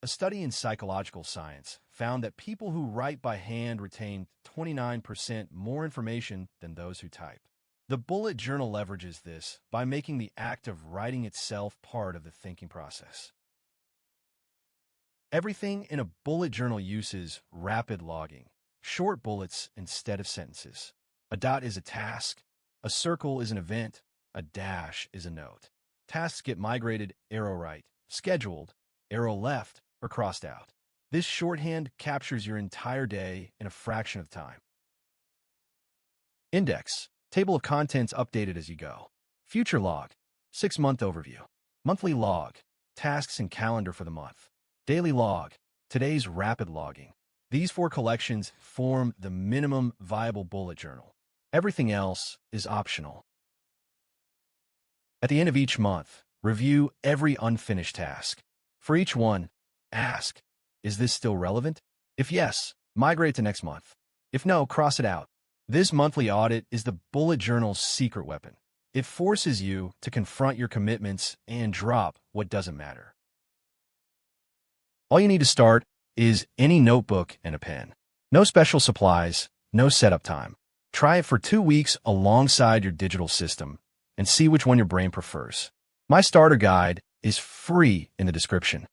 A study in psychological science found that people who write by hand retain 29% more information than those who type. The bullet journal leverages this by making the act of writing itself part of the thinking process. Everything in a bullet journal uses rapid logging, short bullets instead of sentences. A dot is a task, a circle is an event, a dash is a note. Tasks get migrated arrow right, scheduled, arrow left, or crossed out. This shorthand captures your entire day in a fraction of time. Index, table of contents updated as you go. Future log, 6-month overview. Monthly log, tasks and calendar for the month. Daily log, today's rapid logging. These 4 collections form the minimum viable bullet journal. Everything else is optional. At the end of each month, review every unfinished task. For each one, ask, is this still relevant? If yes, migrate to next month. If no, cross it out. This monthly audit is the bullet journal's secret weapon. It forces you to confront your commitments and drop what doesn't matter. All you need to start is any notebook and a pen. No special supplies, no setup time. Try it for 2 weeks alongside your digital system and see which one your brain prefers. My starter guide is free in the description.